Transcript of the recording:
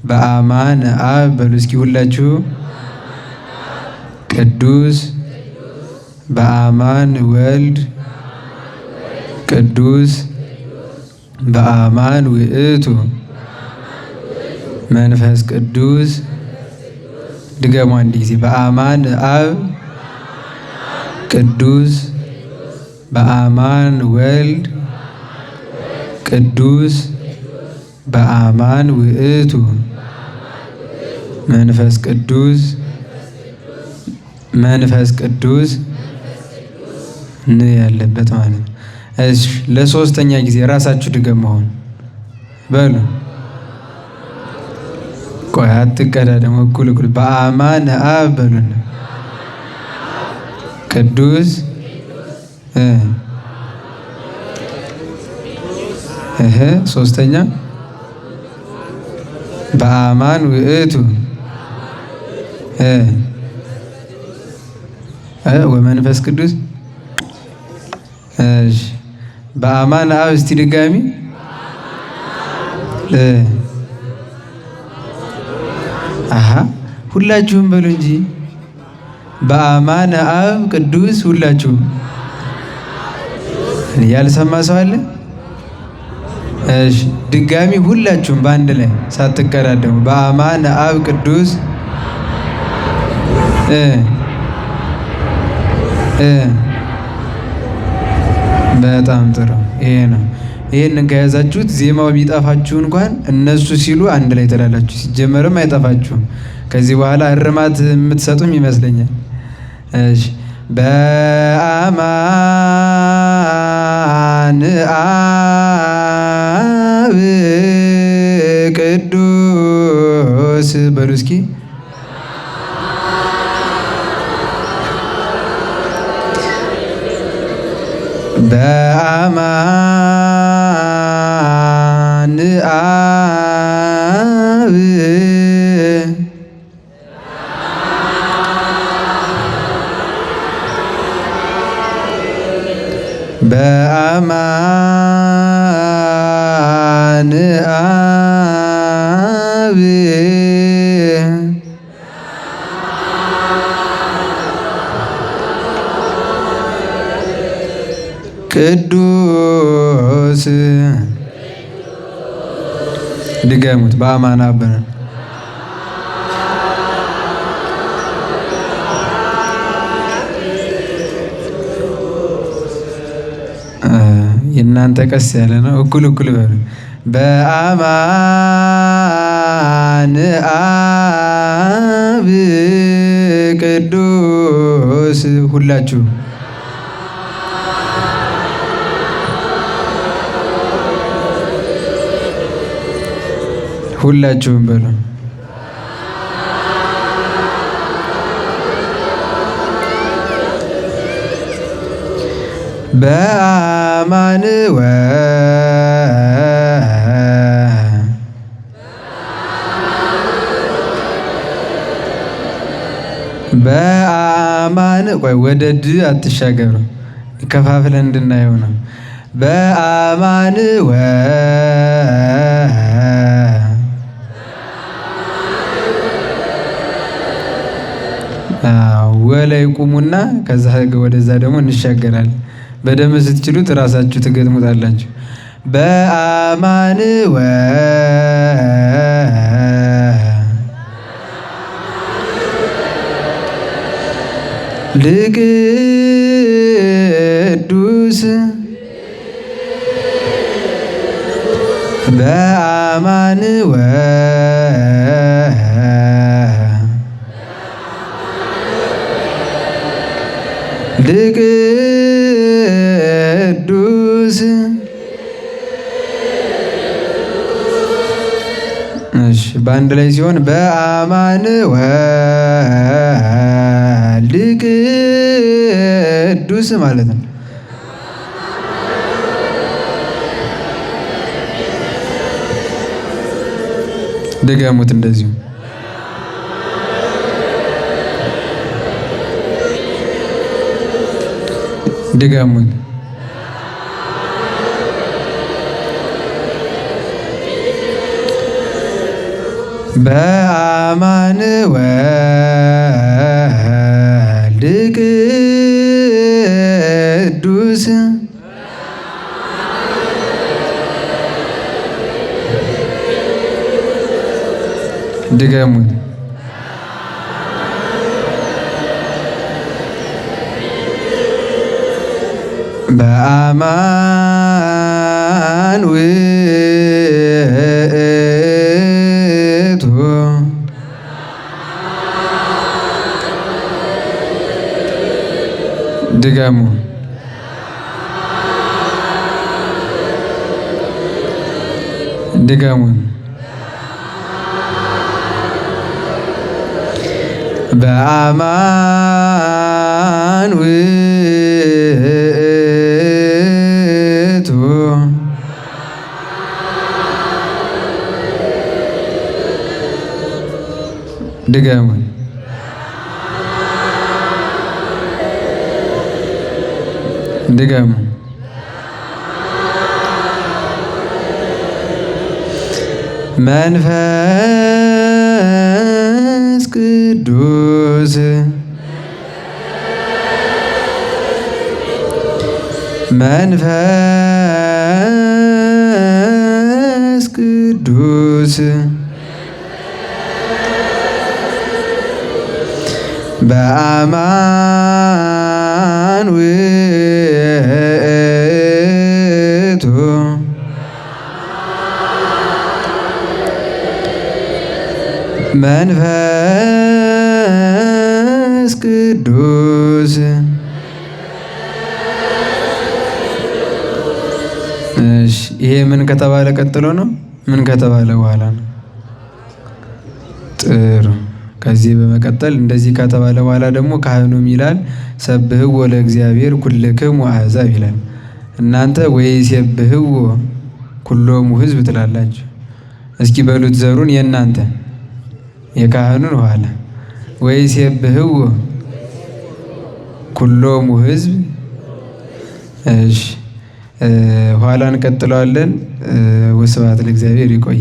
በአማን አብ በሉ እስኪ ሁላችሁ። ቅዱስ በአማን ወልድ ቅዱስ በአማን ውእቱ መንፈስ ቅዱስ። ድገሙ አንድ ጊዜ። በአማን አብ ቅዱስ በአማን ወልድ ቅዱስ በአማን ውእቱ መንፈስ ቅዱስ ን ያለበት ማለት ነው። እሺ ለሶስተኛ ጊዜ ራሳችሁ ድገሙ አሁን በሉ። ቆይ አትቀዳደሙ፣ እኩል በአማን አብ በሉና ቅዱስ ሶስተኛ በአማን ውእቱ ወመንፈስ ቅዱስ። እሺ በአማን አብ እስቲ ድጋሚ ሁላችሁም በሉ እንጂ በአማን አብ ቅዱስ። ሁላችሁም ያልሰማ ሰው አለ? እሺ ድጋሚ ሁላችሁም በአንድ ላይ ሳትቀዳደሙ በአማን አብ ቅዱስ በጣም ጥሩ። ይሄ ነው። ይሄንን ከያዛችሁት ዜማው ቢጠፋችሁ እንኳን እነሱ ሲሉ አንድ ላይ ትላላችሁ። ሲጀመርም አይጠፋችሁም። ከዚህ በኋላ እርማት የምትሰጡም ይመስለኛል። እሺ በአማን አብ ቅዱስ በሉ እስኪ። በአማን አብ በአማን አብ ቅዱስ። ድገሙት። በአማን አብ የእናንተ ቀስ ያለ ነው። እኩል በሉ። በአማን አብ ቅዱስ። ሁላችሁ ሁላችሁም በሉ። በአማን በአማን ቆይ ወደ ድ አትሻገሩ፣ ከፋፍለን እንድናየው ነው። በአማን ወላይ ቁሙና ከዛ ወደዛ ደግሞ እንሻገራለን። በደንብ ስትችሉት እራሳችሁ ትገጥሙታላችሁ። በአማን ልቅዱስ በአማን ልቅዱስ። እሺ በአንድ ላይ ሲሆን በአማን ልቅዱስ ማለት ነው። ድገሙት እንደዚሁ። ድገሙት። በአማን ወልድ ቅዱስ ድገሙት። በአማን ውእቱ ድገሙ። ድገሙን። በአማን ውእቱ ድገሙን። ድገሙ። መንፈስ ቅዱስ መንፈስ ቅዱስ በአማን ውእቱ መንፈስ ቅዱስ። እሺ ይሄ ምን ከተባለ ቀጥሎ ነው? ምን ከተባለ በኋላ ነው? ጥሩ። ከዚህ በመቀጠል እንደዚህ ከተባለ በኋላ ደግሞ ካህኑም ይላል ሰብህዎ ለእግዚአብሔር ኩልክሙ አሕዛብ ይላል። እናንተ ወይሴብህዎ ኩሎሙ ሕዝብ ትላላችሁ። እስኪ በሉት ዘሩን የእናንተ የካህኑን ኋላ ወይሴብህዎ ኩሎሙ ሕዝብ። እሺ ኋላ እንቀጥለዋለን። ወስብሐት ለእግዚአብሔር። ይቆይ።